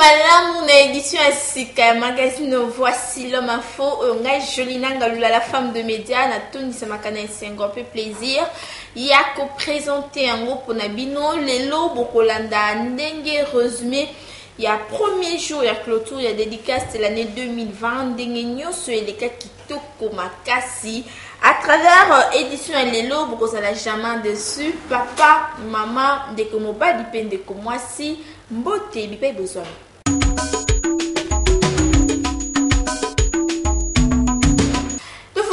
Malamu na édition à Sika magazine Voici l'homme info ngai Jolina Ngalula la femme de médias na Tony Samakana c'est un peu plaisir ya ko présenter un groupe pour Nabino lelo bokolanda ndenge résumé il y a premier jour il y a clôture il y a dédicace de l'année 2020 ndenge nyoso eleka kitoko makasi à travers édition à lelo bokozala jamais dessus papa maman de comme ba dipende comme moi si mbote bipai besoin.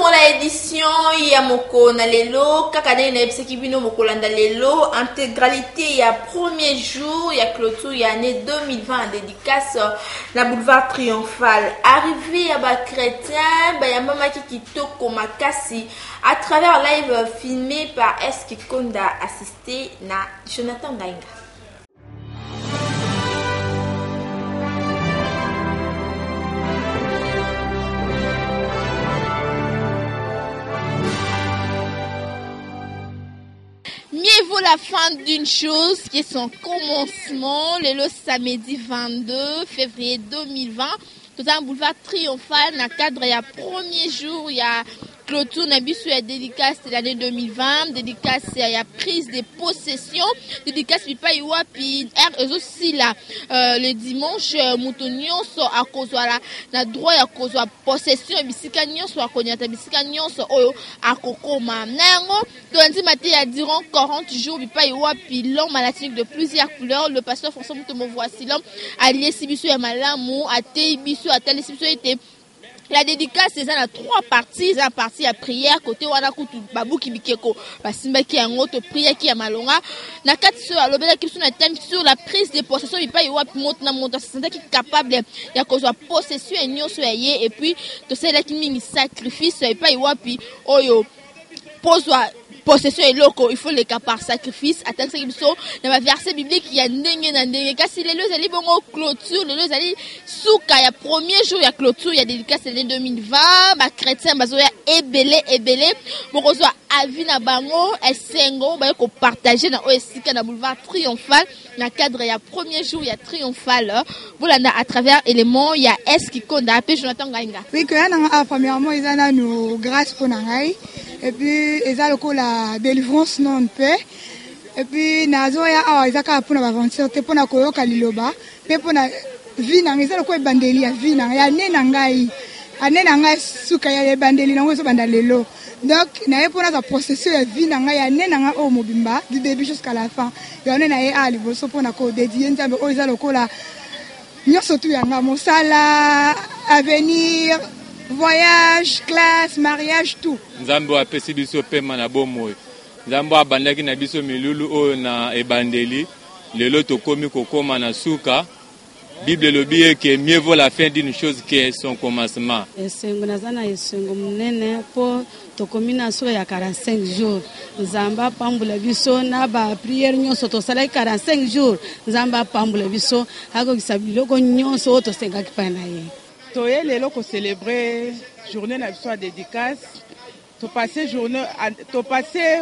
La édition Yamoko na lelo kakane na ebseki bino mokolanda lelo intégralité il y a premier jour il y a clôture il y a année 2020 dédicace na boulevard Triomphal arrivé à ba chrétien ba ya mama kitoko makasi à travers live filmé par Eski Konda assisté na Jonathan Ngainga. Mieux vaut la fin d'une chose qui est son commencement, le samedi 22 février 2020. Tout un boulevard Triomphal, dans le cadre, il y a premier jour, il y a clôture, il y a dédicace de l'année 2020, dédicace, il y a prise de possession, dédicace, il y a aussi là, le dimanche, moutonnion, à cause de la droit, à cause de la possession, bisikanion, soit konyata, bisikanion, soit à kokoma. Nango, lundi matin, il y a durant 40 jours, il y a l'homme malatinique de plusieurs couleurs, le pasteur François Moutomo voici l'homme, allié Sibisu et Malamou, à Teibisu, à Télé-Sibisu était. La dédicace c'est à trois parties, la partie à prière côté wana kutu babu kibikeko basimba ki en autre prière qui a malonga na quatre sur alobela qui sur na thème sur la prise de possession il pas y wapi monte na monte c'est qui capable ya kozwa possession et nyonso yé et puis to c'est là qui mingi sacrifice il pas y wapi oyo poswa possession et loco il faut les cas par sacrifice attendre que biso dans la verset biblique il y a ndenge na ndenge kasi les lois ali bongo clôture les lois ali souka il y a premier jour il y a clôture il y a dédicace l'année 2020 ba chrétien bazo ya ebelé bokozo avina bango esengo ba ko partager na osika na boulevard Triomphal na cadre il y a premier jour il y a Triomphal bolanda à travers éléments il y a Eski Konda appelé Jonathan Ngainga oui que na premièrement ils en nous grâce pour nangai et puis ils ont la délivrance non paix et puis nazoya ah ils ont pour na aventure te pour na koyoka liloba pe pour na vie na ils ont ko bandeli ya vie na ya nena ngai suka ya bandeli na ngoso bandalelo donc na pour na processus ya vie na ngai ya nena ngai o mobimba du début jusqu'à la fin ya nena ya ali boso pour na ko dédier nzambe o ils ont la nyonso tu ya nga mosala avenir voyage, classe, mariage, tout. Nzambo apesi biso pema na bomoy. Nzambo abandaki na biso milulu o na ebandeli. Lelo tokomi kokoma na suka. Bible lobi que mieux vaut la fin d'une chose que son commencement. Esengo nazana esengo munene po tokomi na suka ya 45 jours. Nzamba pambula biso na ba prière nyonso to sala 45 jours. Nzamba pambula biso hako kisabiloko nyonso to sengaki pa na ye. Toye lelo ko célébrer journée na biso dédicace to passer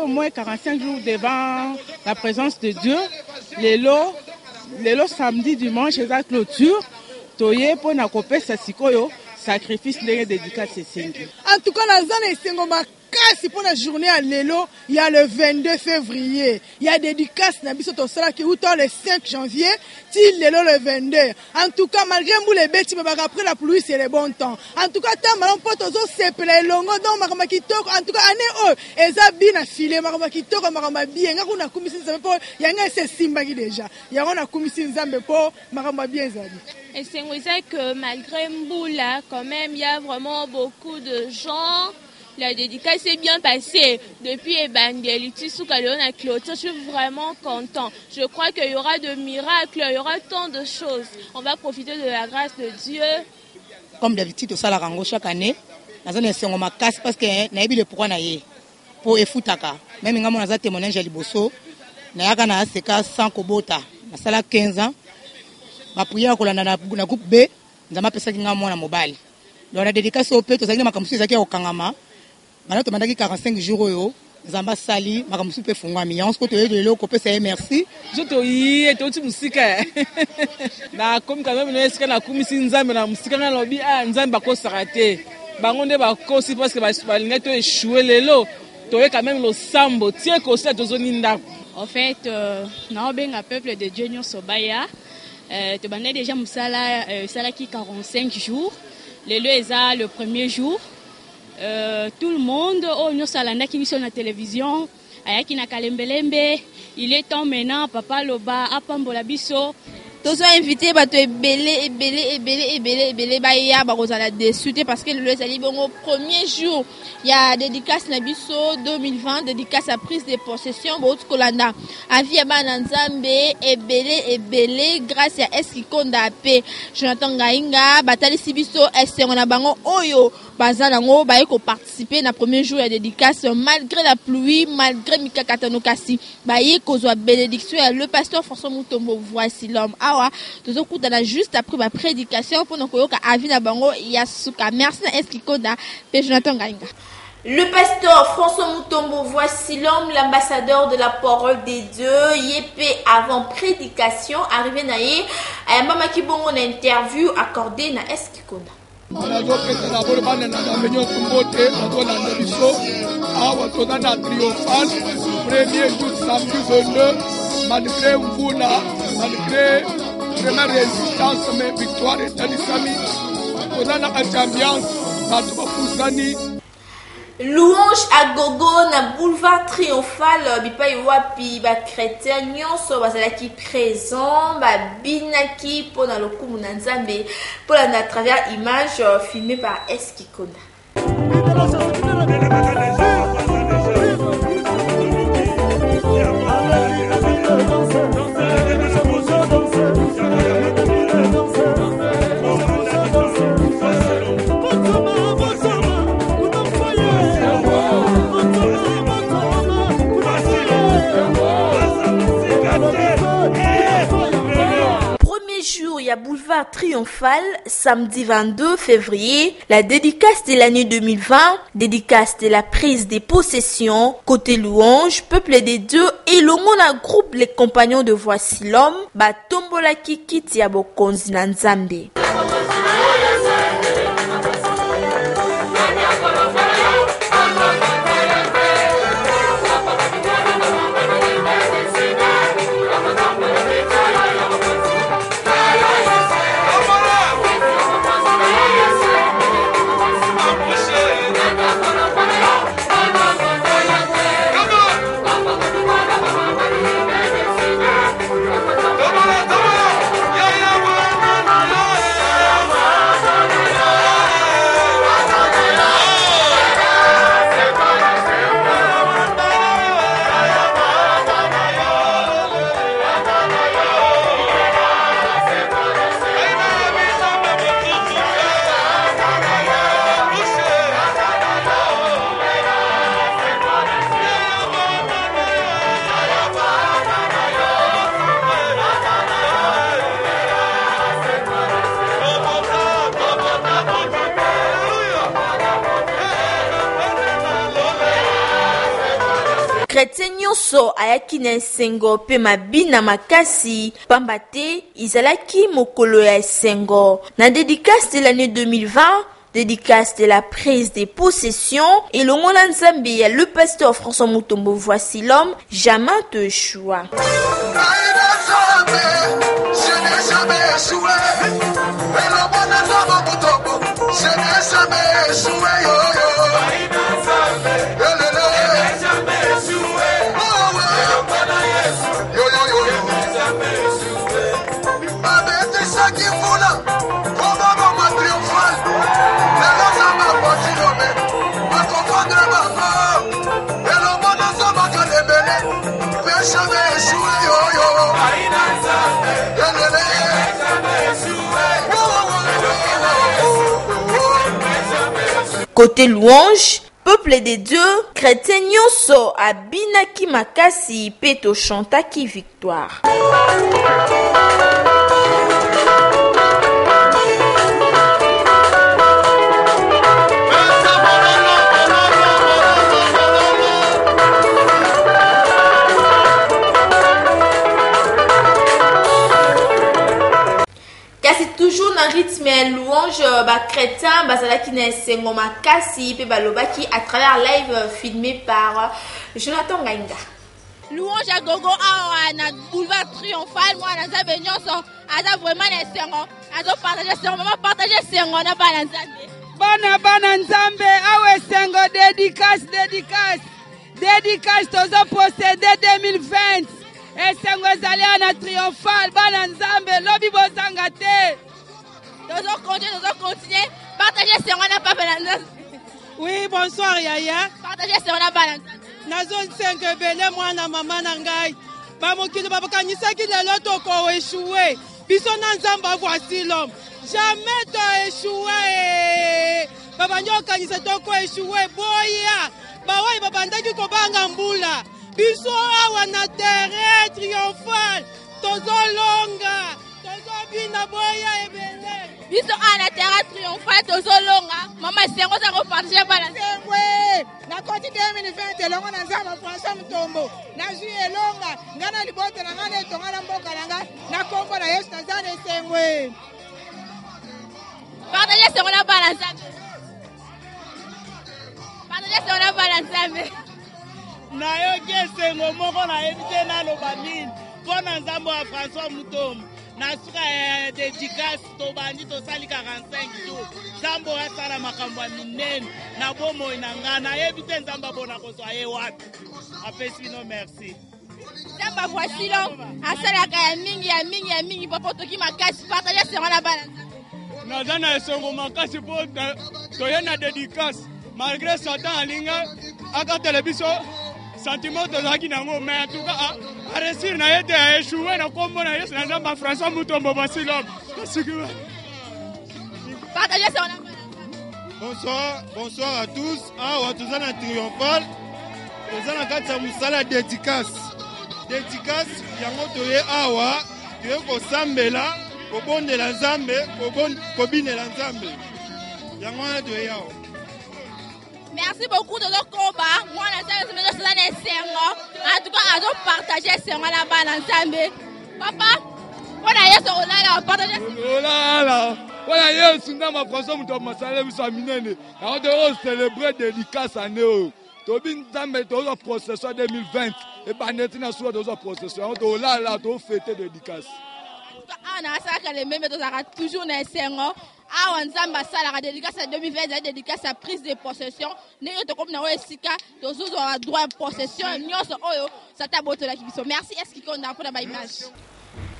au moins 45 jours devant la présence de Dieu lelo samedi dimanche la clôture toye pour na kopesa sikoyo sacrifice ndenge dédicace esengi en tout cas nazana esengo makasi pour la journée à lelo il y a le 22 février il y a dédicace na biso to sala ki autant le 5 janvier til lelo le 22 en tout cas malgré les bêtis mais après la pluie c'est le bon temps en tout cas tant malon poto zo sepela longo donc makama kitoko en tout cas année eza bina filé makama kitoko makama bien nga kuna kumisi nzambe po yanga se simba ki déjà yanga na kumisi nzambe po makama bien zali. Et c'est vrai que malgré Mboula, quand même, il y a vraiment beaucoup de gens. La dédicace s'est bien passée. Depuis Ebangelitis ou Kaleon à clôture, je suis vraiment content. Je crois qu'il y aura de miracles, il y aura tant de choses. On va profiter de la grâce de Dieu. Comme d'habitude, au Salarango chaque année, la zone est ma casse parce que naïbi le pourquoi naïe pour efutaka. Même quand on a témoignage à Liboso, naïa na seka sans kobota. Na sala 15 ans. Ma prière kolanda na groupe B nzama pesa kinga mwana mobali donc na dédicace au pe to zakina makamsu ezaki okangama bana to mandaki 45 jours oyo Zamba Sali, Makamusu pe fungwa mi. On se côté de l'eau, copé c'est merci. Je te y et tout musique. Na comme quand même est-ce que na kumisi nzambe na musique na lobi ah nzambe ko sarate. Bangonde ba ko si parce que ba lingeto échoué lelo. Toye quand même le sambo tie ko se tozoninda. En fait, na obenga peuple de Dieu nyonso baya. Te bande déjà musala sala qui 45 jours. Lelo eza le premier jour. Tout le monde oh nyonso alanda qui sur la télévision ayaki na kalembelembe. Il est temps maintenant papa loba apambola biso. Tous sont invités bato ebele baya bakozala dessus parce que le ezali bongo premier jour il y a dédicace na biso 2020 dédicace à prise de possession bo kolanda avi ya bana nzambe ebele grâce à Eskikonda pe Jonathan Ngainga batalisi biso esengo na bango oyo bazala ngo baye ko participer na premier jour ya dédicace malgré la pluie malgré mikakatano kasi baye kozwa bénédiction ya le pasteur François Mutombo voici l'homme awa tozokutana juste après ma prédication pour nous koyoka avi na bango ya suka merci na Eskikonda pe Jonathan Ngainga. Le pasteur François Mutombo, voici l'homme, l'ambassadeur de la parole des dieux. Yépé avant prédication, arrivé na ye, mama ki bongo na interview accordé na Eskikonda. Nazopesa na bolo bana na benyo kumbote nazolanda biso awa toza na triomphal premier jour samedi 22 malgré mvula malgré première résistance mais victoire etalisami toza na ambiance bato bapusani. Louange à gogo na boulevard triomphal bipai wapi ba chrétien nyonso bazalaki présent ba binaki pona lokumu na nzambe pona na travers image filmée par Eskikonda. Boulevard Triomphal, samedi 22 février, la dédicace de l'année 2020, dédicace de la prise des possessions, côté louange, peuple des dieux et le monde groupe les compagnons de Voici l'homme, batombola kiki tiabo konzi na nzambe. Chrétien nyonso ayaki na esengo pe mabina makasi pamba te izalaki mokolo ya esengo na dédicace de l'année 2020 dédicace de la prise des possessions et le ngona nzambe ya le pasteur François Mutombo voici l'homme jamais te échoua. Côté louange, peuple des dieux, chrétien nyonso abinaki makasi peto chantaki victoire. un rythme louange chrétien bazalaki na esengo makasi pe balobaki à travers live filmé par Jonathan Ngainga. Louange à gogo awa na boulevard triomphal moi na nzambe nyonso aza vraiment na esengo azo partager sengo maman partager sengo na bana nzambe bana nzambe awa esengo dédicace tozo posséder 2020 esengo ezali na triomphal bana nzambe lobi bozanga te tozo continuer partager sengo na papa na nzambe. Oui, bonsoir Yaya. Partager sengo na bana nzambe na zone 5 ebele mwana mama na ngai bamokili babakanisaki lelo tokoéchoué biso na nzambe voici l'homme jamais toéchoué babandi okanisa tokoéchoué boya bawai babandaki kobanga mbula biso awa na terrain triomphal tozolonga tozobina boya ebele biso awa na terrain triomphal tozolonga mama sengo zango partager bana sengwe na koti 2020 elongo na nzambe François Mutombo na zwi elonga ngana libote na ngana etonga na mboka na ngai na kombo na Yesu nazana esengwe partager sengo na bana nzambe partager sengo na bana nzambe nayoki esengo moko nayebi te naloba nini mpo na nzambe ya François Mutombo na suka ya dédicace tobandi tosali 45 jours nzambe asala makambo ya minene na bomoi na ngai nayebi te nzambe abona kozwa ye wapi apesi bino merci nzambe voici l'homme asalaka ya mingi mpo toki makasi partage sengo na bana naza na esongo makasi mpo toye na dédicace malgré Satan alinga akatele biso sentiment tozalaki nango mais en tout cas aresir na ye te aéchoué na kombo na Yesu na nzambe François Mutombo voici l'homme. Bonsoir à tous. Awa toza na triomphal toza na kati ya mosala dédicace yango toye awa toye kosambela kobondela nzambe kobinela nzambe yango wana toye awa. Merci beaucoup de notre combat. Moi, je en tout cas, je partager ce la bana nzambe. Papa, voilà, yes, on a partagé. Voilà, yes, on a François Mutombo masala biso minene. On doit célébrer dédicace année. Tobin nzambe tozo procession 2020 et baneti na soa tozo procession. On doit là to fêter dédicace. On a ça que les mêmes toujours na esengo. Awa nzamba sala ka dédicace à 2020 za dédicace à prise de possession ndenge to comme na esika tozo a droit de possession nyonso oyo sata boto la kibiso. Merci est-ce qu'il compte pour la image.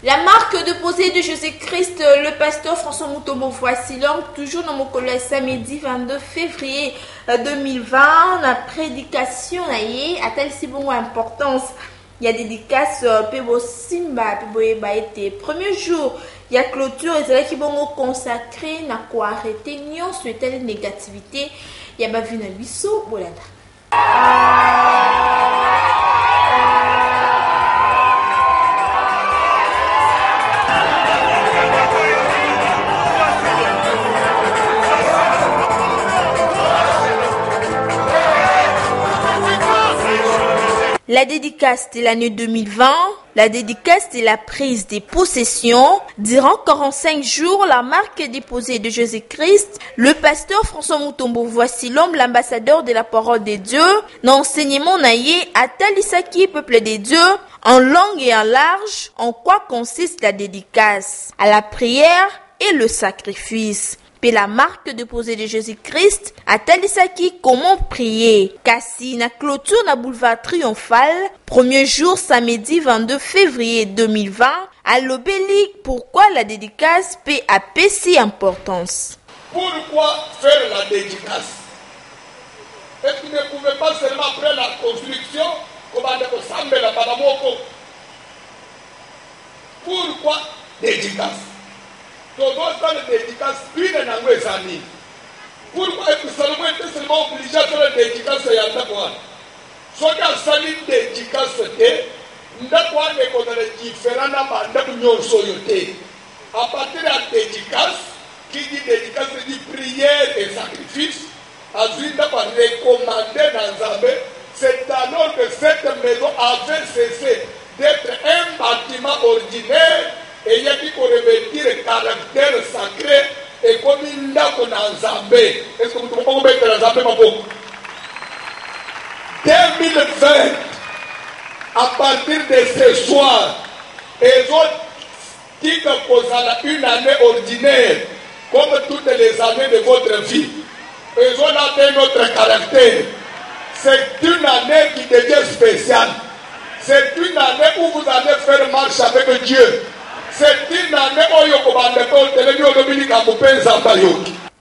La marque de posée de Jésus-Christ, le pasteur François Mutombo voici l'homme, toujours dans mon collège samedi 22 février 2020, la prédication a telle si bon importance. Il y a dédicace Pebo Simba, Pebo Eba été premier jour. Il y a clôture, et qui vont consacrer, n'a quoi arrêter, n'y sur telle négativité. Il y a ma vie dans l'huisseau, voilà. La dédicace de l'année 2020, la dédicace de la prise des possessions. Durant 45 jours, la marque déposée de Jésus-Christ, le pasteur François Mutombo voici l'homme, l'ambassadeur de la parole de Dieu, l'enseignement naïe à Talisaki, peuple de Dieu, en langue et en large, en quoi consiste la dédicace, à la prière et le sacrifice. La marque déposée de Jésus-Christ à Talisaki, comment prier. Kasi na clôture na boulevard triomphal, premier jour samedi 22 février 2020, à l'Obéli. Pourquoi la dédicace peut avoir si importance? Pourquoi faire la dédicace? Est-ce que vous ne pouvez pas seulement après la construction, pourquoi dédicace? Pourquoi seulement était seulement obligé à faire la dédicace à Yandakwa? Soit qu'à salir dédicace, Ndakwa est qu'on a les différents d'Abandakunion Soyote. À partir de la dédicace, qui dit dédicace dit prière et sacrifice, à Zindakwa recommandé dans Zambé, c'est alors que cette maison avait cessé d'être un bâtiment ordinaire et il y a qui revêtir le caractère sacré et comme il l'a qu'on a Zambé. Est-ce que vous pouvez mettre la Zambé, ma boue? 2020, à partir de ce soir, et autres qui posent une année ordinaire, comme toutes les années de votre vie, ils ont atteint notre caractère. C'est une année qui devient spéciale. C'est une année où vous allez faire marche avec Dieu. C'est une année où vous allez faire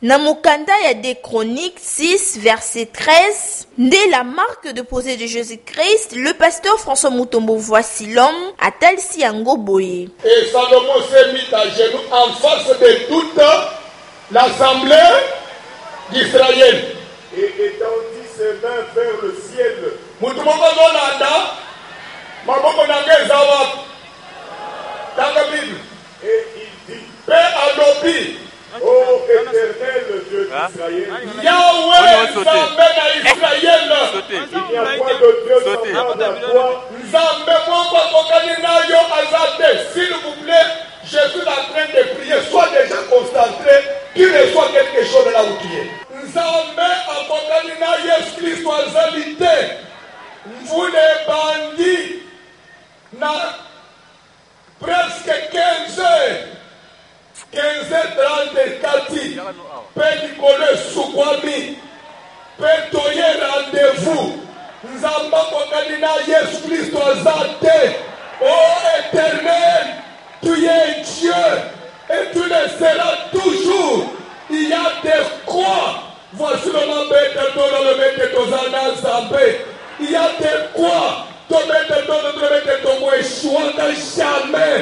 Na mukanda ya des Chroniques 6, verset 13, dès la marque de posée de Jésus-Christ, le pasteur François Mutombo voici l'homme, Atalsi Yango Boye. Et Salomon s'est mis à genoux en face de toute l'assemblée d'Israël. Et étendit ses mains vers le ciel. Mutombo Zolanda, Maboko Nangezawa, dans la Bible. Et il dit, Père Adopi, ô éternel Dieu d'Israël, Yahweh, Zambé d'Israël, il n'y a pas de Dieu semblable à toi. Zambé, Mwamba, Kokaninayo, Azate, s'il vous plaît, je suis en train de prier, sois déjà concentré, tu reçois quelque chose là où tu es. Zambé, Akokanina, Yes Christ, Azalité, vous les bandits, na presque 15 heures. 15h30 Pédicole Soukwami, Pétoye rendez-vous. Nzamba Kokanina Yesu Christ Azate. Oh éternel, tu es Dieu et tu le seras toujours. Il y a des croix. Voici le nom de maître Tozana Zambé. Il y a des croix. Ton maître Tozana échouera jamais.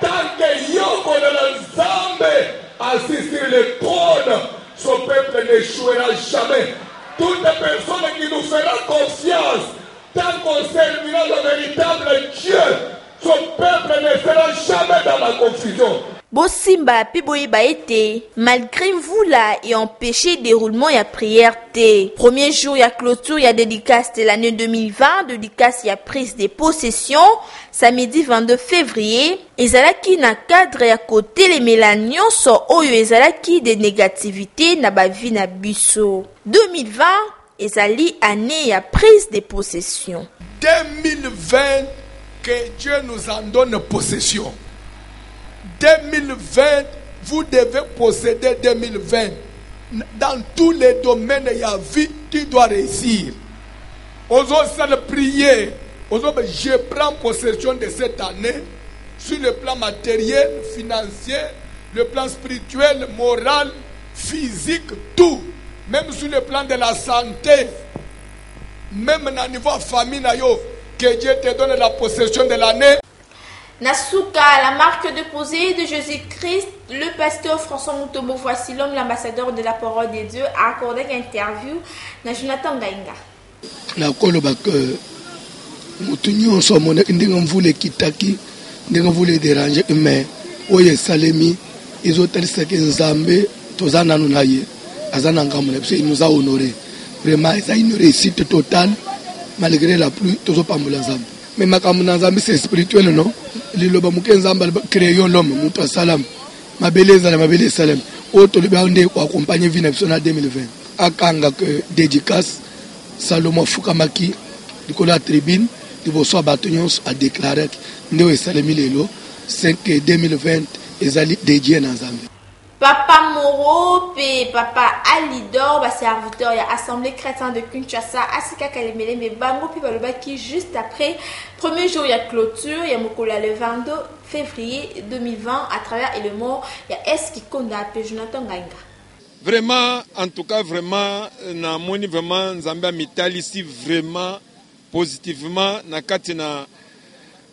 Tant que Yoko de la Zambé assis sur le trône, son peuple n'échouera jamais. Toute personne qui nous fera confiance, tant qu'on servira le véritable Dieu, son peuple ne sera jamais dans la confusion. Bosimba piboyi baete, malgré vous là et empêché déroulement ya prière té. Premier jour ya clôture ya dédicace de l'année 2020, dédicace ya prise de possession, samedi 22 février, ezalaki na cadre ya côté les mélanio so oyo ezalaki de négativité na ba vie na biso. 2020, ezali année ya prise de possession. 2020, que Dieu nous en donne possession. 2020, vous devez posséder 2020. Dans tous les domaines de la vie, tu dois réussir. Osons prier. Je prends possession de cette année sur le plan matériel, financier, le plan spirituel, moral, physique, tout. Même sur le plan de la santé, même au niveau famille, que Dieu te donne la possession de l'année. Nasuka, la marque de posée de Jésus-Christ, le pasteur François Mutombo voici l'homme, l'ambassadeur de la parole de Dieu, a accordé une interview à Jonathan Gainga. La koloba que mutunyo so mona ndinga mvule kitaki ndinga mvule déranger mais oye salemi izotalisa ke Nzambe tozana nunaye azana ngamule parce qu'il nous a honoré vraiment ça une réussite totale malgré la pluie tozopambola Nzambe mais makambo na Nzambe c'est spirituel non liloba mukenzamba créer l'homme mutu salam mabeleza la mabele salam auto liba onde ko accompagner vie na biso na 2020 akanga que dédicace Salomon Fukamaki de la tribune de Bosso Batonyons a déclaré que nous sommes 5 2020 ezali dédié dans Zambie. Papa Moro et Papa Alidor, serviteur de l'Assemblée chrétienne de Kinshasa, Asika Kalemele, mais Bango Pibaloba qui juste après, premier jour il y a clôture, il y a Mokola le 22 février 2020 à travers le mot, il y a Eski Konda appelé Jonathan Gainga. Vraiment, en tout cas, vraiment, na moni vraiment Nzambe mitali ici vraiment positivement na kati na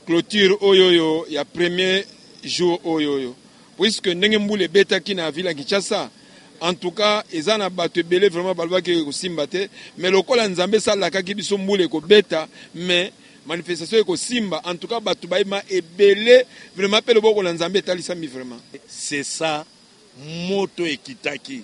clôture oyoyo ya premier jour oyoyo. Puisque ndenge mbule beta ki na ville Kinshasa, en tout cas, ezana bato belé vraiment balwa ke ko simbate, mais lokola Nzambe sala ka ki biso mbule ko beta, mais manifestation ko simba, en tout cas bato baima ebele vraiment pe le boko la Nzambe talisa mi vraiment. C'est ça moto ekitaki.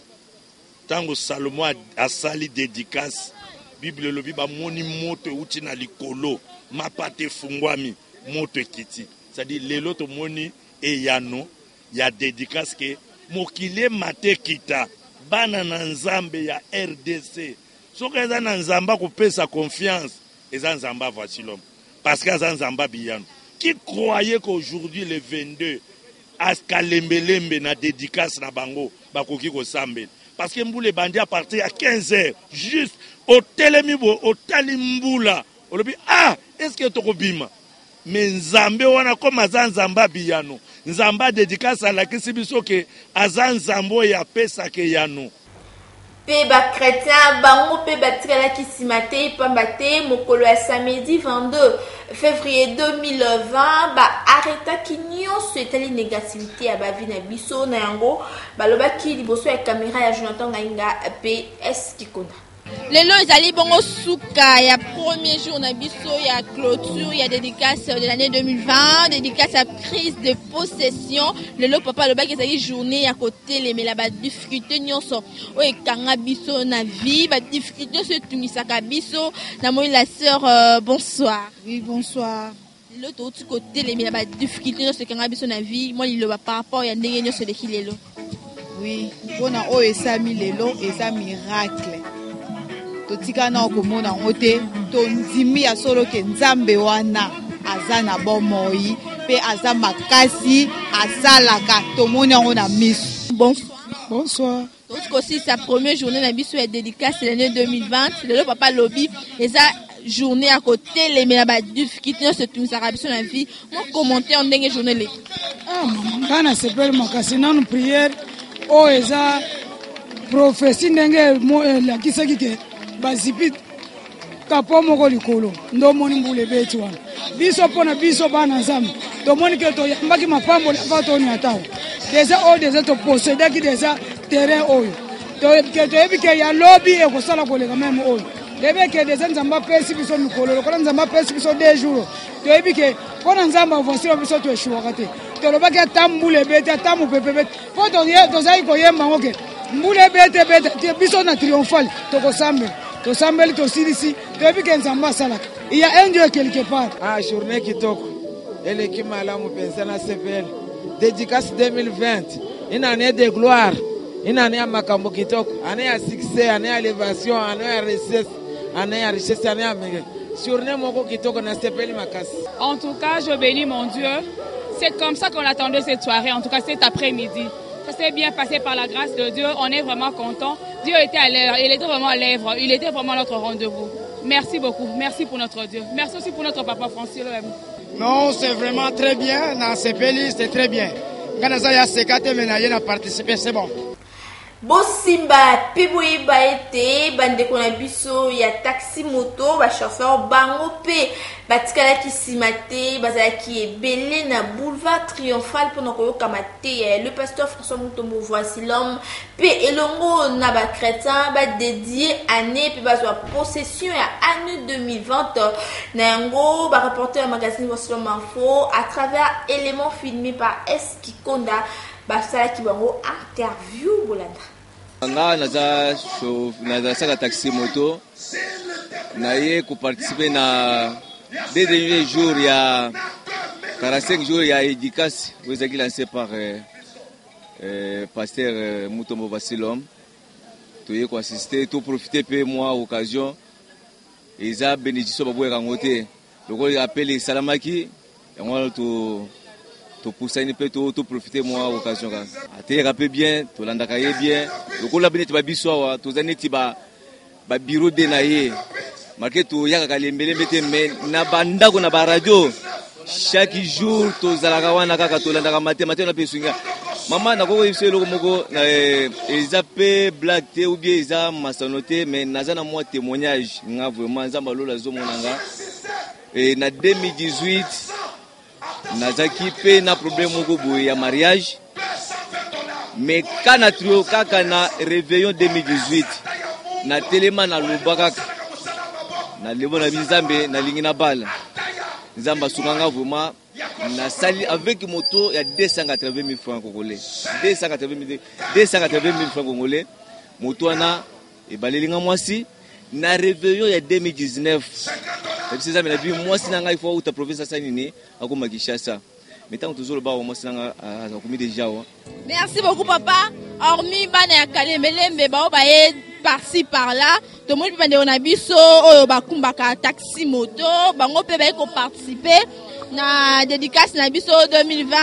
Tango Salomon a sali dédicace, Bible lobi ba moni moto uti na likolo, mapate fungwami, moto ekiti. C'est-à-dire lelo to moni eyano ya dédicace ke mokili mate kita bana na nzambe ya RDC soki eza na nzambe akopesa confiance eza nzambe Voici-L'Homme parce que eza nzambe biyano. Qui croyait qu'aujourd'hui le 22 askalembelembe na dédicace na bango bakoki kosambela parce que mbula bandi à partir à 15h juste au telemibo au talimbula olobi est-ce que tokobima mais nzambe wana comme aza nzamba biyano nzamba dédicace ala kisibiso ke aza nzambo ya pesa ke yano pe ba chrétien bango pe batikala kisima te pamba te mokolo ya samedi 22 février 2020 ba arrêtaki nyonso etali négativité ya bavi na biso na yango balobaki liboso ya caméra ya Jonathan Ngainga pe Eskikonda. Lelo ezali bongo suka ya premier jour na biso ya clôture ya dédicace de l'année 2020, dédicace à prise de possession. Lelo papa lobaki ezali journée ya côté les mela ba difficulté nyonso o ekanga biso na vie, ba difficulté se tungisaka biso na moi la sœur bonsoir. Oui, bonsoir. Lelo to tu côté les mela ba difficulté nyonso ekanga biso na vie, moi liloba par rapport ya ndenge nyonso leki lelo. Oui, pona o esami lelo eza miracle. Totika na okomona ngote to ndimi ya solo ke nzambe wana aza na bomoi pe aza makasi asalaka tomoni ngo na misu. Bonsoir. Donc aussi sa première journée na biso ya dédicace l'année 2020 le papa lobby eza journée à côté les mais ba difficulté se tout ça biso na vie mon commentaire en ndenge journée le kana sepel makasi na prière o eza prophétie ndenge la kisaki ke bazipi kapo moko likolo ndo moni mbule beti wana biso pona biso bana nzambe to moni ke to yambaki mapambo na fato ni atawo déjà o déjà to posséder ki déjà terrain oyo to ke to ebike ya lobby e ko sala ko lega même oyo lebe ke déjà nzamba pesi biso mikolo ko nzamba pesi biso 2 jours to ebike pona nzamba Voici-L'Homme biso to eshuwa kate to lobaki atambule beti atamu pepe beti po to zai ko yemba ngoke mbule beti biso na triomphal to ko sambe to sambeli to silisi to ebike nzamba salaka il y a un Dieu quelque part. Journée kitoko ele kimalamu pensa na CPL dédicace 2020 une année de gloire une année ya makambo kitoko année ya succès année ya élévation année ya richesse année ya mege journée moko kitoko na CPL makasi. En tout cas, je bénis mon Dieu. C'est comme ça qu'on attendait cette soirée, en tout cas cet après-midi. Ça s'est bien passé par la grâce de Dieu. On est vraiment content. Dieu était à l'heure. Il était vraiment à l'œuvre. Il était vraiment notre rendez-vous. Merci beaucoup. Merci pour notre Dieu. Merci aussi pour notre papa Francis. Non, c'est vraiment très bien. Dans ces pays, c'est très bien. Quand on a participé, c'est bon. Bosimba piboyi baete bandeko na biso ya taxi moto ba chauffeur bango pe batikala kisima te bazalaki ebele na boulevard triomphal pour koyoka mate le pasteur François Mutombo Voici-L'Homme pe elongo na ba chrétien ba dédié année pe bazwa possession ya année 2020 na yango ba reporter magazine Voici-L'Homme info à travers éléments filmés par Eskikonda basalaki bango interview bolanda. Nga naza saka taxi moto na ye ko participer na des derniers jours ya 45 jours ya dédicace qui lancé par pasteur Mutombo Voici-L'Homme to ye ko assister to profiter pe moi occasion eza bénédiction babwe kangote lokoli appelé salamaki yango to poussani pe to profiter moi occasion ka ate rapper bien to landaka ye bien lokola beneti ba biso wa to zaneti ba bureau de na ye marqué to yaka kalembele mbete mais na banda ko na ba radio chaque jour to zalaka wana kaka to landaka matin na pe swinga mama na ko yise loko moko na ezape black te ou bien eza masanoté mais nazana moi témoignage nga vraiment nzamba lola zo monanga et na 2018 nazaki pe na problème moko boye ya mariage mais kana trio kaka na réveillon 2018 na telema na lobaka na lebo na bizambe na lingi na bala nzamba sukanga vraiment na sali avec moto ya 280 000 francs congolais 280 000 francs congolais moto wana e balelinga mwasi na réveillon ya 2019 c'est ça mais la vie moi si nanga il faut uta province ça nini akoma Kinshasa mais tant toujours le bas au moins c'est un commis déjà. Merci beaucoup papa. Hormis bana ya Kalemelembe ba obaye par-ci par-là, tout le monde peut on a biso oyo bakumbaka taxi moto, bango pe ba ko participer na dédicace na biso 2020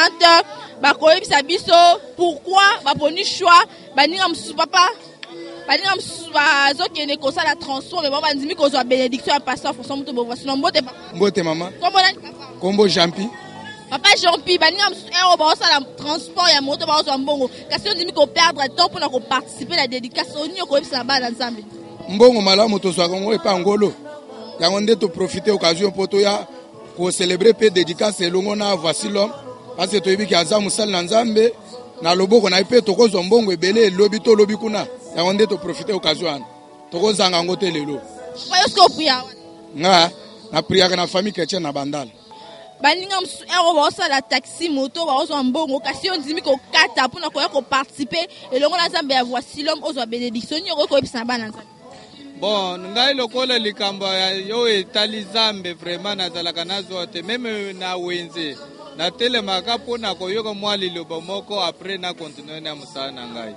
ba ko yebisa biso pourquoi ba poni choix ba ninga msu papa ba ninga msu ba zo kene ko sala transport mais ba bandimi ko zo bénédiction à pasteur François Muto bo voici mbote papa. Mbote mama. Comment papa? Kombo Jampi. Papa Jean-Pi, baninga msu ba osala transport ya moto ba ozo mbongo. Kasi on dimi ko perdre temps pour na ko participer la dédicace oni ko yebisa ba na Nzambe. Mbongo malamu to swa kongo epa ngolo. Yango nde to profiter occasion poto ya ko célébrer pe dédicace elongo na voici l'homme parce que to yebi ki aza musala na Nzambe na loboko na ipe to ko zo mbongo ebele lobi to lobi kuna. Yango nde to profiter occasion an. To ko zanga ngote lelo. Pa yosko priya. Nga na priya na famille chrétienne na Bandal. Baninga msu ba osala taxi moto ba ozo mbongo kasi on dimi ko kata pour na ko participer elongo na Nzambe ya voici l'homme ozo bénédiction ni ko yebisa ba na Nzambe. Bon, ngai lokola likambo yo etali Nzambe vraiment nazalaka nazo te même na wenze na telemaka mpona koyoka mwa liloba moko après na continuer na mosala na ngai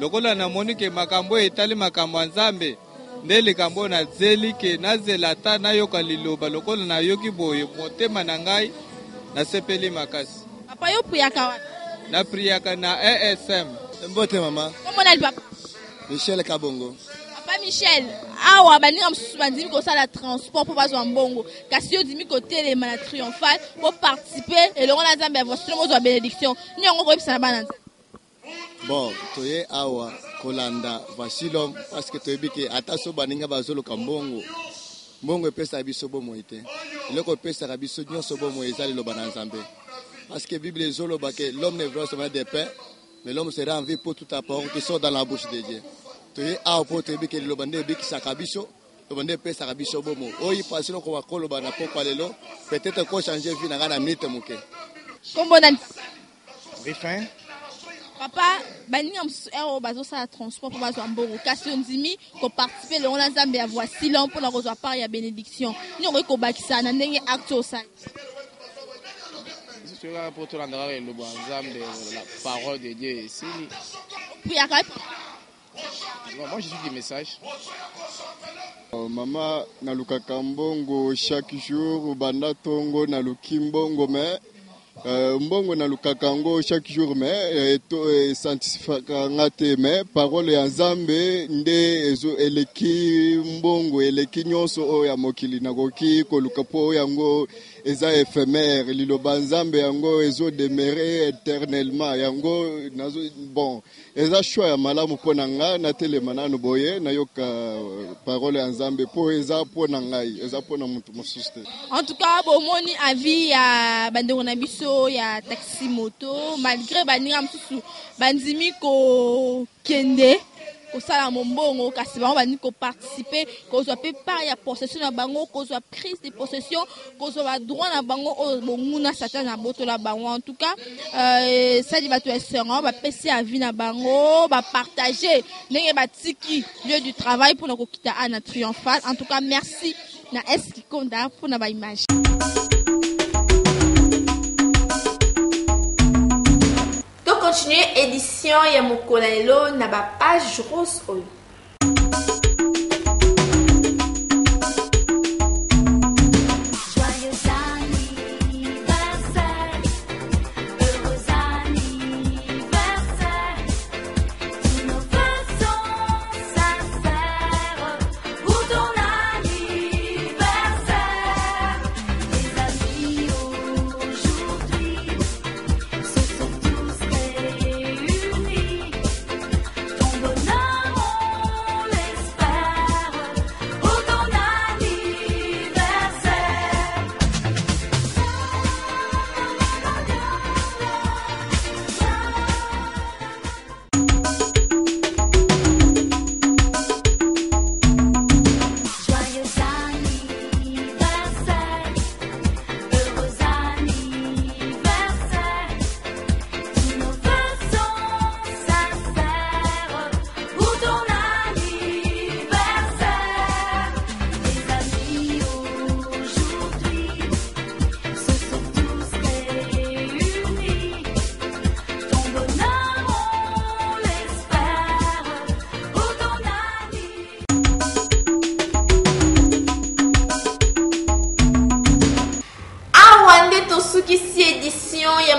lokola namoni ke makambo etali makambo ya Nzambe nde likambo na zeli ke nazela ata nayoka liloba lokola nayoki boye motema na ngai nasepeli makasi. Papa yo priaka wapi? Na priaka na ASM. Mbote mama. Comment on papa? Michel Kabongo. Papa Michel, awa baninga msu bandimi ko sala transport pour bazo mbongo. Kasi yo dimi ko telema na triomphal pour participer et longo na Nzambe voici l'homme ozo bénédiction. Ni ngo ko yebisa ba na Nzambe. Bon, toye awa kolanda voici l'homme parce que toyebi ke ata so baninga bazolo kambongo. Mbongo pesa biso bomo ite. Eloko pesa biso nyonso bomo ezali loba na Nzambe. Parce que Bible ezolo ba ke l'homme ne vivra seulement de pain, mais l'homme sera en vie pour toute la parole qui sort dans la bouche de Dieu. Toye awa po toyebi ke loba nde biki sakabiso, loba nde pesa biso bomo. Oyi pasi loko wakolo ba na pokwa lelo, peut-être ko changer vie na ngana minute muke. Kombo nani? Rifin. Papa, baninga msu bazo sala transport pour bazo mbongo. Kasi on dimi ko participer le na Nzambe ya voici l'homme pour na ko zo part ya bénédiction. Ni on ko bakisa na ndenge acte au sein. Je suis là pour tout rendre le bon Nzambe la parole de Dieu ici. Priaka. Moi je suis du message. Mama nalukaka mbongo chaque jour banda tongo nalukimbongo mais mbongo nalukaka ngo chaque jour mais to sanctifiaka ngate mais parole ya Nzambe nde ezo eleki mbongo eleki nyonso o ya mokili nakoki koluka po yango eza éphémère liloba Nzambe yango ezo demeurer éternellement yango nazo bon eza choix ya malamu pona nga na telema nanu boye nayoka parole ya Nzambe po eza pona ngai eza pona mutu mosusu te. En tout cas bomoni avis ya bandeko na biso ya taxi moto malgré baninga msusu bandimi ko kende kosala mombongo kasi bango bani ko participer kozwa pe part ya possession na bango kozwa prise de possession kozwa droit na bango o bonguna satan na boto la bango. En tout cas ça dit bato essengo ba pesi avis na bango ba partager ndenge batiki lieu du travail pour na kokita ana triomphal. En tout cas merci na eski konda pour na ba image. Continuer édition ya mokolo lelo na ba page rose oyo. Ton bonheur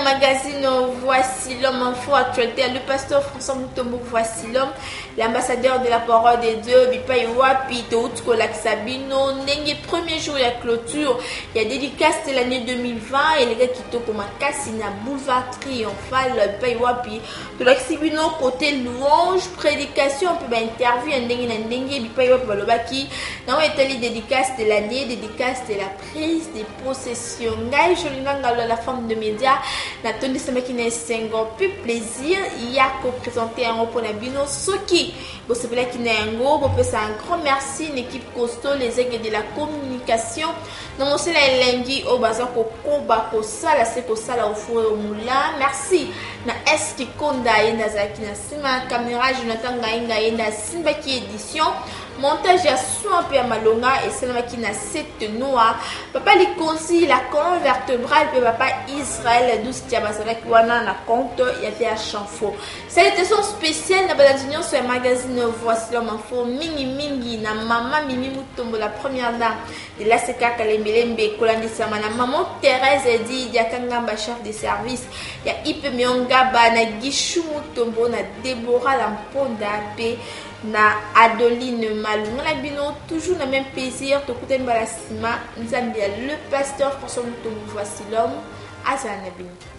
magazine Voici l'homme info actualité. Le pasteur François Mutombo, Voici l'homme, l'ambassadeur de la parole de Dieu, Bipai Wapi, Toutko Laksabino, Nenge, premier jour de la clôture. Il y a dédicace de l'année 2020 et les gars qui toquent comme un Cassina, boulevard triomphal, Bipai Wapi, Laksabino, côté louange, prédication, un peu d'interview, un Nenge, Bipai Wapi, Balobaki. Nous avons les dédicaces de l'année, dédicace de la prise des possessions. Ngai, Jolinanga, la femme de médias, Nathalie Samakine Sengo, plus plaisir, il y a qu'au présenter un repos Nabino, Soki, vous savez qu'il y a un gros, vous pouvez un grand merci, une équipe costaud, les aigues de la communication. Non, c'est la Lengi, au bazar, au Koba, au Sala, c'est au Sala, au Four, au Moulin. Merci. Na Eski Konda, Nazaki, na Sima, caméra, Jonathan Gaïnga, na Simbaki édition. Montage à soin peu à Malonga et c'est la qui n'a 7 noix. Papa les consi la colonne vertébrale pe papa Israël 12 tiabasala qui wana na compte ya te à chanfo. Salutation spéciale na baladunion sur le magazine Voici l'homme info mingi na maman Mimi Mutombo la première dame de la Seka Kalembelembe Kolandi Sama na maman Thérèse dit Diakanga chef de service ya Ipe Mionga ba na Gishu Mutombo na Déborah Lamponda pe na Adeline Malou na bino toujours le même plaisir de écouter Balasima Nzambia le pasteur François Mutombo Voici l'homme Azana bino.